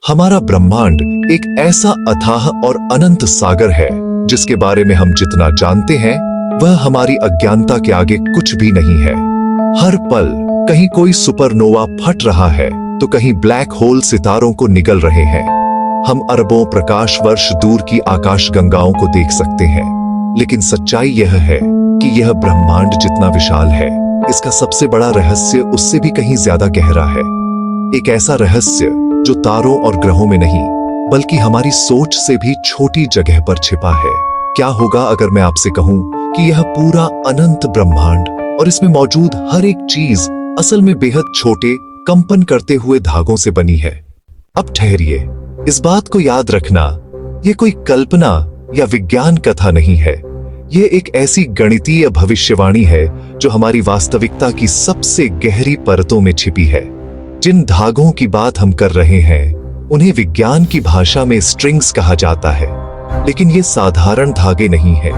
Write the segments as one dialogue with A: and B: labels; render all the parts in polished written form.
A: हमारा ब्रह्मांड एक ऐसा अथाह और अनंत सागर है जिसके बारे में हम जितना जानते हैं वह हमारी अज्ञानता के आगे कुछ भी नहीं है। हर पल कहीं कोई सुपरनोवा फट रहा है तो कहीं ब्लैक होल सितारों को निगल रहे हैं। हम अरबों प्रकाश वर्ष दूर की आकाश गंगाओं को देख सकते हैं, लेकिन सच्चाई यह है कि यह ब्रह्मांड जितना विशाल है, इसका सबसे बड़ा रहस्य उससे भी कहीं ज्यादा गहरा है। एक ऐसा रहस्य जो तारों और ग्रहों में नहीं बल्कि हमारी सोच से भी छोटी जगह पर छिपा है। क्या होगा अगर मैं आपसे कहूं कि यह पूरा अनंत ब्रह्मांड और इसमें मौजूद हर एक चीज असल में बेहद छोटे कंपन करते हुए धागों से बनी है। अब ठहरिए, इस बात को याद रखना, यह कोई कल्पना या विज्ञान कथा नहीं है। यह एक ऐसी गणितीय भविष्यवाणी है जो हमारी वास्तविकता की सबसे गहरी परतों में छिपी है। जिन धागों की बात हम कर रहे हैं उन्हें विज्ञान की भाषा में स्ट्रिंग्स कहा जाता है, लेकिन ये साधारण धागे नहीं हैं।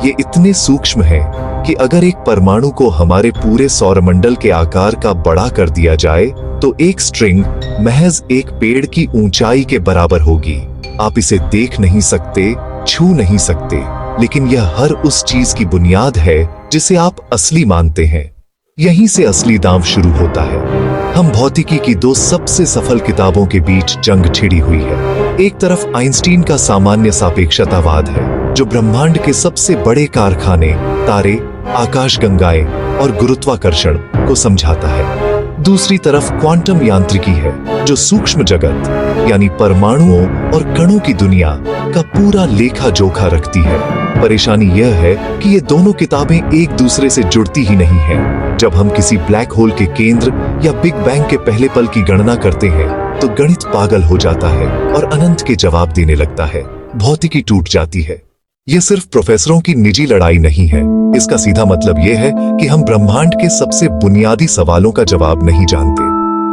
A: ये इतने सूक्ष्म हैं कि अगर एक परमाणु को हमारे पूरे सौरमंडल के आकार का बड़ा कर दिया जाए तो एक स्ट्रिंग महज एक पेड़ की ऊंचाई के बराबर होगी। आप इसे देख नहीं सकते, छू नहीं सकते, लेकिन यह हर उस चीज की बुनियाद है जिसे आप असली मानते हैं। यहीं से असली दांव शुरू होता है। हम भौतिकी की दो सबसे सफल किताबों के बीच जंग छिड़ी हुई है। एक तरफ आइंस्टीन का सामान्य सापेक्षतावाद है जो ब्रह्मांड के सबसे बड़े कारखाने, तारे, आकाशगंगाएं और गुरुत्वाकर्षण को समझाता है। दूसरी तरफ क्वांटम यांत्रिकी है जो सूक्ष्म जगत यानी परमाणुओं और कणों की दुनिया का पूरा लेखा जोखा रखती है। परेशानी यह है कि ये दोनों किताबें एक दूसरे से जुड़ती ही नहीं हैं। जब हम किसी ब्लैक होल के केंद्र या बिग बैंग के पहले पल की गणना करते हैं तो गणित पागल हो जाता है और अनंत के जवाब देने लगता है। भौतिकी टूट जाती है। यह सिर्फ प्रोफेसरों की निजी लड़ाई नहीं है। इसका सीधा मतलब यह है कि हम ब्रह्मांड के सबसे बुनियादी सवालों का जवाब नहीं जानते।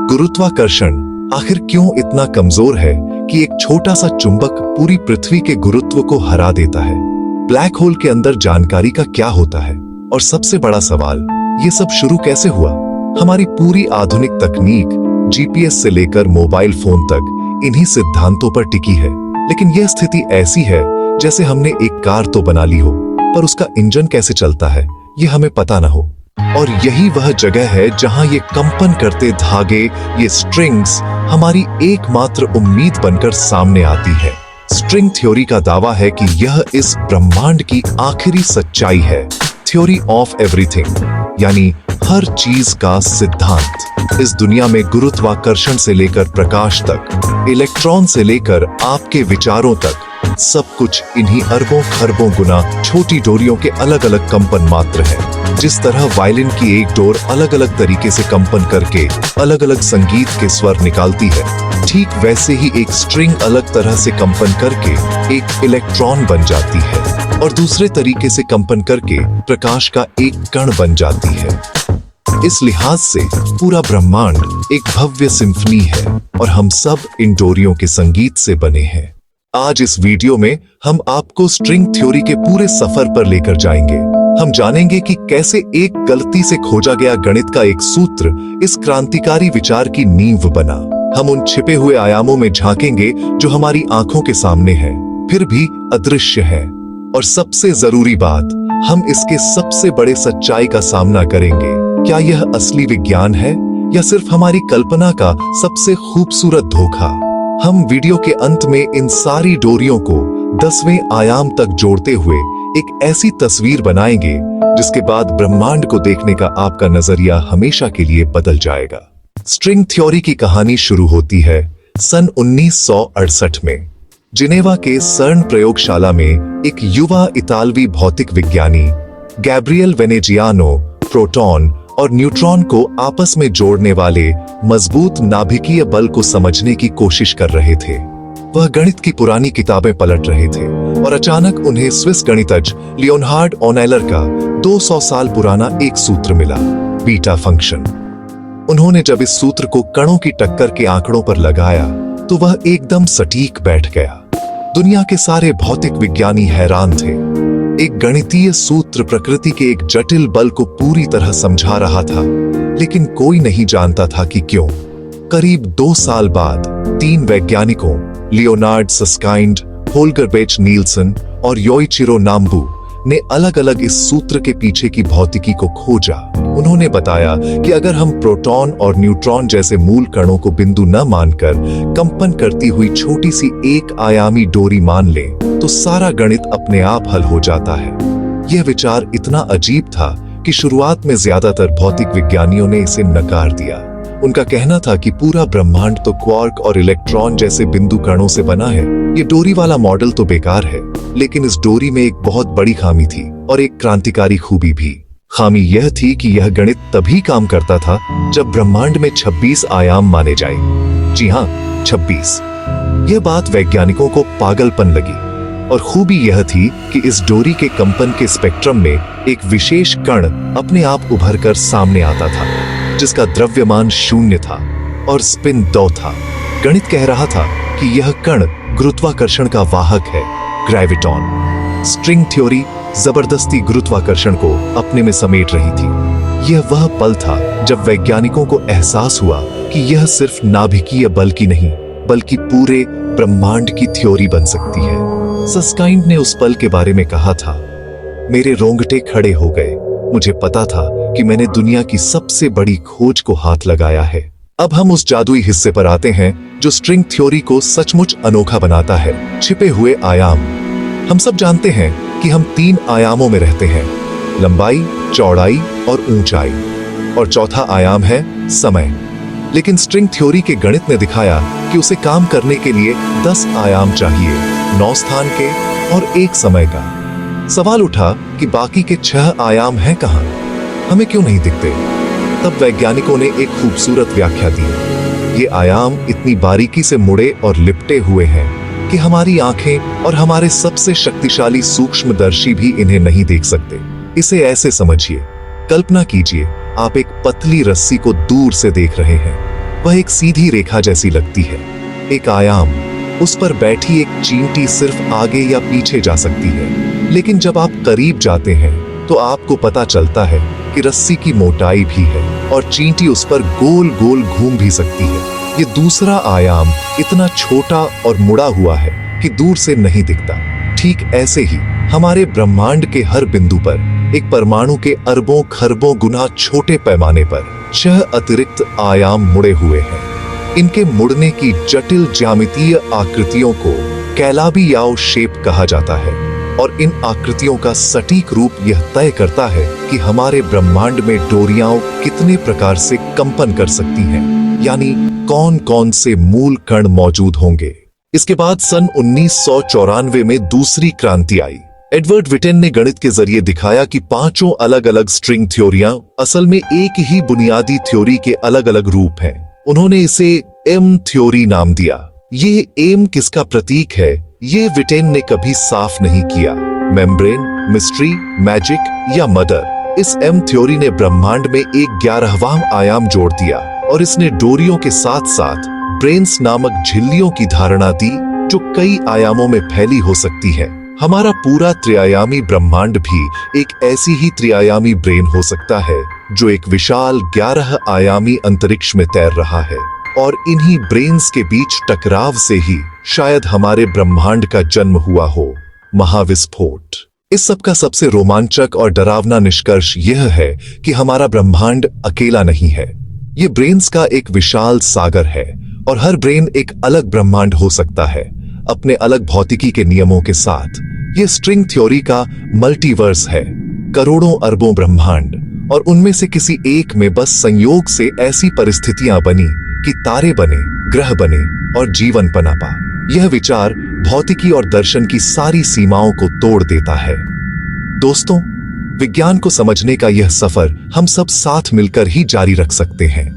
A: गुरुत्वाकर्षण आखिर क्यों इतना कमजोर है कि एक छोटा सा चुंबक पूरी पृथ्वी के गुरुत्व को हरा देता है? ब्लैक होल के अंदर जानकारी का क्या होता है? और सबसे बड़ा सवाल, ये सब शुरू कैसे हुआ? हमारी पूरी आधुनिक तकनीक जीपीएस से लेकर मोबाइल फोन तक इन्हीं सिद्धांतों पर टिकी है, लेकिन यह स्थिति ऐसी है जैसे हमने एक कार तो बना ली हो पर उसका इंजन कैसे चलता है ये हमें पता ना हो। और यही वह जगह है जहां ये कंपन करते धागे, ये स्ट्रिंग्स हमारी एकमात्र उम्मीद बनकर सामने आती है। स्ट्रिंग थ्योरी का दावा है कि यह इस ब्रह्मांड की आखिरी सच्चाई है। थ्योरी ऑफ एवरीथिंग यानी हर चीज का सिद्धांत। इस दुनिया में गुरुत्वाकर्षण से लेकर प्रकाश तक, इलेक्ट्रॉन से लेकर आपके विचारों तक, सब कुछ इन्हीं अरबों खरबों गुना छोटी डोरियों के अलग अलग कंपन मात्र है। जिस तरह वायलिन की एक डोर अलग अलग तरीके से कंपन करके अलग अलग संगीत के स्वर निकालती है, ठीक वैसे ही एक स्ट्रिंग अलग तरह से कंपन करके एक इलेक्ट्रॉन बन जाती है और दूसरे तरीके से कंपन करके प्रकाश का एक कण बन जाती है। इस लिहाज से पूरा ब्रह्मांड एक भव्य सिम्फनी है और हम सब इन डोरियों के संगीत से बने हैं। आज इस वीडियो में हम आपको स्ट्रिंग थ्योरी के पूरे सफर पर लेकर जाएंगे। हम जानेंगे कि कैसे एक गलती से खोजा गया गणित का एक सूत्र इस क्रांतिकारी विचार की नींव बना। हम उन छिपे हुए आयामों में झांकेंगे जो हमारी आंखों के सामने है, फिर भी अदृश्य है। और सबसे जरूरी बात, हम इसके सबसे बड़े सच्चाई का सामना करेंगे। क्या यह असली विज्ञान है या सिर्फ हमारी कल्पना का सबसे खूबसूरत धोखा? हम वीडियो के अंत में इन सारी डोरियों को 10वें आयाम तक जोड़ते हुए एक ऐसी तस्वीर बनाएंगे जिसके बाद ब्रह्मांड को देखने का आपका नजरिया हमेशा के लिए बदल जाएगा। स्ट्रिंग थ्योरी की कहानी शुरू होती है सन 1968 में। जिनेवा के सर्न प्रयोगशाला में एक युवा इतालवी भौतिक विज्ञानी गैब्रियल वेनेजियानो प्रोटॉन और न्यूट्रॉन को आपस में जोड़ने वाले मजबूत नाभिकीय बल को समझने की कोशिश कर रहे थे। वह गणित की पुरानी किताबें पलट रहे थे और अचानक उन्हें स्विस गणितज्ञ लियोनार्ड ओनेलर का 200 साल पुराना एक सूत्र मिला, बीटा फंक्शन। उन्होंने जब इस सूत्र को कणों की टक्कर के आंकड़ों पर लगाया तो वह एकदम सटीक बैठ गया। दुनिया के सारे भौतिक विज्ञानी हैरान थे। एक गणितीय सूत्र प्रकृति के एक जटिल बल को पूरी तरह समझा रहा था, लेकिन कोई नहीं जानता था कि क्यों। करीब 2 साल बाद 3 वैज्ञानिकों लियोनार्ड सस्काइंड, होल्गर बेच नील्सन और योइचिरो नाम्बू ने अलग अलग इस सूत्र के पीछे की भौतिकी को खोजा। उन्होंने बताया कि अगर हम प्रोटॉन और न्यूट्रॉन जैसे मूल कणों को बिंदु न मानकर कंपन करती हुई छोटी सी एक आयामी डोरी मान लें तो सारा गणित अपने आप हल हो जाता है। यह विचार इतना अजीब था कि शुरुआत में ज्यादातर भौतिक विज्ञानियों ने इसे नकार दिया। उनका कहना था कि पूरा ब्रह्मांड तो क्वार्क और इलेक्ट्रॉन जैसे बिंदु कणों से बना है, ये डोरी वाला मॉडल तो बेकार है। लेकिन इस डोरी में एक बहुत बड़ी खामी थी और एक क्रांतिकारी खूबी भी। खामी यह थी कि यह गणित तभी काम करता था जब ब्रह्मांड में 26 आयाम माने जाए। जी हाँ, 26। यह बात वैज्ञानिकों को पागलपन लगी और खूबी यह थी कि इस डोरी के कंपन के स्पेक्ट्रम में एक विशेष कण अपने आप उभर कर सामने आता था जिसका द्रव्यमान 0 था और स्पिन 2 था। गणित कह रहा था कि यह कण गुरुत्वाकर्षण का वाहक है, ग्रेविटॉन। स्ट्रिंग थ्योरी जबरदस्ती गुरुत्वाकर्षण को अपने में समेट रही थी। यह वह पल था जब वैज्ञानिकों को एहसास हुआ कि यह सिर्फ नाभिकीय बल की नहीं बल्कि पूरे ब्रह्मांड की थ्योरी बन सकती है। सस्काइंड ने उस पल के बारे में कहा था, मेरे रोंगटे खड़े हो गए। मुझे पता था कि मैंने दुनिया की सबसे बड़ी खोज को हाथ लगाया है। अब हम उस जादुई हिस्से पर आते हैं जो स्ट्रिंग थ्योरी को सचमुच अनोखा बनाता है, छिपे हुए आयाम। हम सब जानते हैं कि हम 3 आयामों में रहते हैं, लंबाई, चौड़ाई और ऊंचाई, और चौथा आयाम है समय। लेकिन स्ट्रिंग थ्योरी के गणित ने दिखाया कि उसे काम करने के लिए 10 आयाम चाहिए, 9 स्थान के और 1 समय का। सवाल उठा कि बाकी के 6 आयाम हैं कहां? हमें क्यों नहीं दिखते? तब वैज्ञानिकों ने एक खूबसूरत व्याख्या दी। ये आयाम इतनी बारीकी से मुड़े और लिपटे हुए हैं कि हमारी आंखें और हमारे सबसे शक्तिशाली सूक्ष्मदर्शी भी इन्हें नहीं देख सकते। इसे ऐसे समझिए, कल्पना कीजिए आप एक पतली रस्सी को दूर से देख रहे हैं। वह एक सीधी रेखा जैसी लगती है, एक आयाम। उस पर बैठी एक चींटी सिर्फ आगे या पीछे जा सकती है। लेकिन जब आप करीब जाते हैं तो आपको पता चलता है कि रस्सी की मोटाई भी है और चींटी उस पर गोल गोल घूम भी सकती है। ये दूसरा आयाम इतना छोटा और मुड़ा हुआ है कि दूर से नहीं दिखता। ठीक ऐसे ही हमारे ब्रह्मांड के हर बिंदु पर एक परमाणु के अरबों खरबों गुना छोटे पैमाने पर 6 अतिरिक्त आयाम मुड़े हुए हैं। इनके मुड़ने की जटिल ज्यामितीय आकृतियों को कैलाबी-याओ शेप कहा जाता है और इन आकृतियों का सटीक रूप यह तय करता है कि हमारे ब्रह्मांड में डोरियां कितने प्रकार से कंपन कर सकती हैं, यानी कौन कौन से मूल कण मौजूद होंगे। इसके बाद सन 1994 में दूसरी क्रांति आई। एडवर्ड विटेन ने गणित के जरिए दिखाया कि 5 अलग अलग स्ट्रिंग थ्योरियां असल में एक ही बुनियादी थ्योरी के अलग अलग रूप हैं। उन्होंने इसे एम थ्योरी नाम दिया। ये एम किसका प्रतीक है, ये विटेन ने कभी साफ नहीं किया। मेम्ब्रेन, मिस्ट्री, मैजिक या मदर। इस एम थ्योरी ने ब्रह्मांड में एक 11वां आयाम जोड़ दिया और इसने डोरियों के साथ साथ ब्रेन्स नामक झिल्लियों की धारणा दी जो कई आयामों में फैली हो सकती है। हमारा पूरा त्रिआयामी ब्रह्मांड भी एक ऐसी ही त्रिआयामी ब्रेन हो सकता है जो एक विशाल 11 आयामी अंतरिक्ष में तैर रहा है, और इन्हीं ब्रेन्स के बीच टकराव से ही शायद हमारे ब्रह्मांड का जन्म हुआ हो, महाविस्फोट। इस सब का सबसे रोमांचक और डरावना निष्कर्ष यह है कि हमारा ब्रह्मांड अकेला नहीं है। ये ब्रेन्स का एक विशाल सागर है और हर ब्रेन एक अलग ब्रह्मांड हो सकता है, अपने अलग भौतिकी के नियमों के साथ। ये स्ट्रिंग थ्योरी का मल्टीवर्स है, करोड़ों अरबों ब्रह्मांड, और उनमें से किसी एक में बस संयोग से ऐसी परिस्थितियां बनी कि तारे बने, ग्रह बने और जीवन पनपा। यह विचार भौतिकी और दर्शन की सारी सीमाओं को तोड़ देता है। दोस्तों, विज्ञान को समझने का यह सफर हम सब साथ मिलकर ही जारी रख सकते हैं।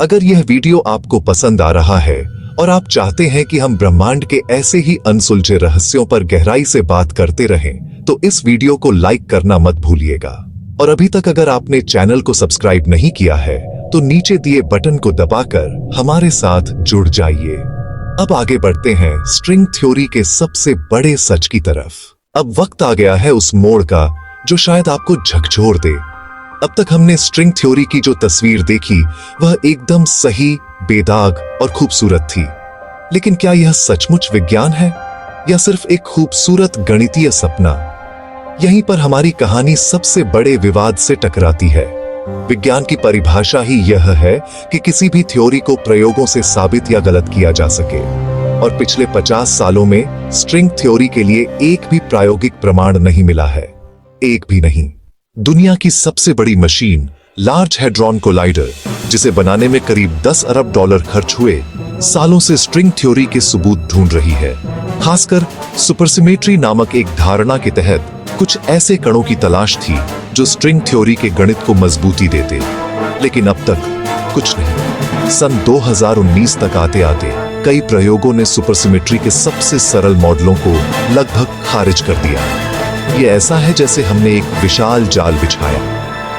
A: अगर यह वीडियो आपको पसंद आ रहा है और आप चाहते हैं कि हम ब्रह्मांड के ऐसे ही अनसुलझे रहस्यों पर गहराई से बात करते रहें, तो इस वीडियो को लाइक करना मत भूलिएगा। और अभी तक अगर आपने चैनल को सब्सक्राइब नहीं किया है तो नीचे दिए बटन को दबाकर हमारे साथ जुड़ जाइए। अब आगे बढ़ते हैं स्ट्रिंग थ्योरी के सबसे बड़े सच की तरफ। अब वक्त आ गया है उस मोड़ का जो शायद आपको झकझोर दे। अब तक हमने स्ट्रिंग थ्योरी की जो तस्वीर देखी वह एकदम सही बेदाग और खूबसूरत थी। लेकिन क्या यह सचमुच विज्ञान है या सिर्फ एक खूबसूरत गणितीय सपना? यहीं पर हमारी कहानी सबसे बड़े विवाद से टकराती है। विज्ञान की परिभाषा ही यह है कि किसी भी थ्योरी को प्रयोगों से साबित या गलत किया जा सके। और पिछले 50 सालों में स्ट्रिंग थ्योरी के लिए एक भी प्रायोगिक प्रमाण नहीं मिला है, एक भी नहीं। दुनिया की सबसे बड़ी मशीन लार्ज हैड्रॉन कोलाइडर, जिसे बनाने में करीब 10 अरब डॉलर खर्च हुए, सालों से स्ट्रिंग थ्योरी के सबूत ढूंढ रही है। खासकर सुपरसिमेट्री नामक एक धारणा के तहत कुछ ऐसे कणों की तलाश थी जो स्ट्रिंग थ्योरी के गणित को मजबूती देते। लेकिन अब तक कुछ नहीं। सन 2019 तक आते आते कई प्रयोगों ने सुपरसिमेट्री के सबसे सरल मॉडलों को लगभग खारिज कर दिया। ये ऐसा है जैसे हमने एक विशाल जाल बिछाया,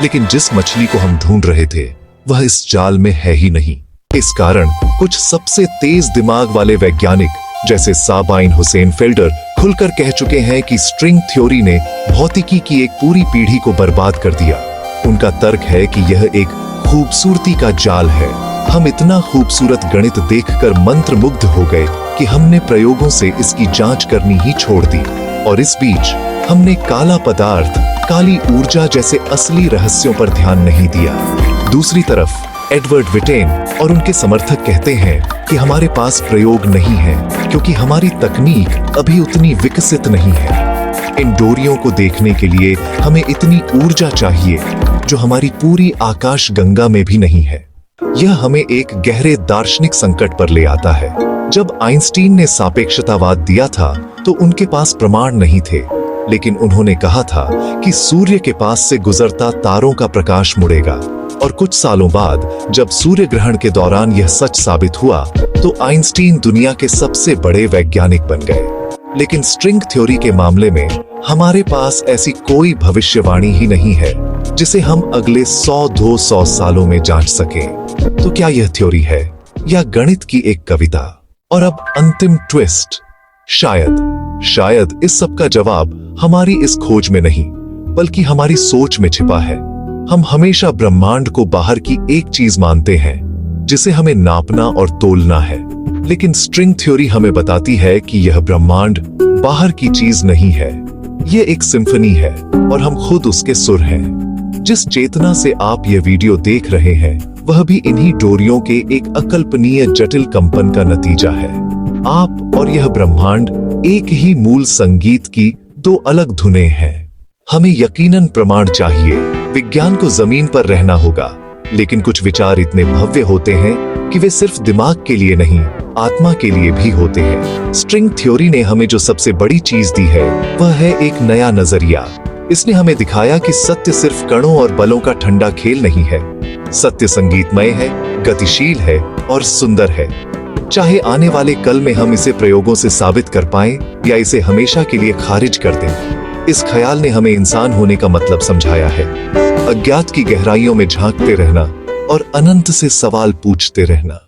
A: लेकिन जिस मछली को हम ढूंढ रहे थे वह इस जाल में है ही नहीं। इस कारण कुछ सबसे तेज दिमाग वाले वैज्ञानिक जैसे साबाइन हुसैन फेल्डर खुलकर कह चुके हैं कि स्ट्रिंग थ्योरी ने भौतिकी की एक पूरी पीढ़ी को बर्बाद कर दिया। उनका तर्क है कि यह एक खूबसूरती का जाल है। हम इतना खूबसूरत गणित देखकर मंत्रमुग्ध हो गए कि हमने प्रयोगों से इसकी जांच करनी ही छोड़ दी। और इस बीच हमने काला पदार्थ, काली ऊर्जा जैसे असली रहस्यों पर ध्यान नहीं दिया। दूसरी तरफ एडवर्ड विटेन और उनके समर्थक कहते हैं कि हमारे पास प्रयोग नहीं है क्योंकि हमारी तकनीक अभी उतनी विकसित नहीं है। इन डोरियों को देखने के लिए हमें इतनी ऊर्जा चाहिए जो हमारी पूरी आकाश गंगा में भी नहीं है। यह हमें एक गहरे दार्शनिक संकट पर ले आता है। जब आइंस्टीन ने सापेक्षतावाद दिया था तो उनके पास प्रमाण नहीं थे, लेकिन उन्होंने कहा था कि सूर्य के पास से गुजरता तारों का प्रकाश मुड़ेगा। और कुछ सालों बाद जब सूर्य ग्रहण के दौरान यह सच साबित हुआ तो आइंस्टीन दुनिया के सबसे बड़े वैज्ञानिक बन गए। लेकिन स्ट्रिंग थ्योरी के मामले में हमारे पास ऐसी कोई भविष्यवाणी ही नहीं है जिसे हम अगले 100-200 सालों में जांच सकें। तो क्या यह थ्योरी है या गणित की एक कविता? और अब अंतिम ट्विस्ट, शायद इस सब का जवाब हमारी इस खोज में नहीं बल्कि हमारी सोच में छिपा है। हम हमेशा ब्रह्मांड को बाहर की एक चीज मानते हैं जिसे हमें नापना और तोलना है, लेकिन स्ट्रिंग थ्योरी हमें बताती है कि यह ब्रह्मांड बाहर की चीज नहीं है। यह एक सिम्फनी है और हम खुद उसके सुर हैं। जिस चेतना से आप यह वीडियो देख रहे हैं वह भी इन्हीं डोरियों के एक अकल्पनीय जटिल कंपन का नतीजा है। आप और यह ब्रह्मांड एक ही मूल संगीत की दो अलग धुनें हैं। हमें यकीनन प्रमाण चाहिए। विज्ञान को जमीन पर रहना होगा, लेकिन कुछ विचार इतने भव्य होते हैं कि वे सिर्फ दिमाग के लिए नहीं, आत्मा के लिए भी होते हैं। स्ट्रिंग थ्योरी ने हमें जो सबसे बड़ी चीज दी है वह है एक नया नजरिया। इसने हमें दिखाया कि सत्य सिर्फ कणों और बलों का ठंडा खेल नहीं है। सत्य संगीतमय है, गतिशील है और सुंदर है। चाहे आने वाले कल में हम इसे प्रयोगों से साबित कर पाएं या इसे हमेशा के लिए खारिज कर दें, इस ख्याल ने हमें इंसान होने का मतलब समझाया है। अज्ञात की गहराइयों में झांकते रहना और अनंत से सवाल पूछते रहना।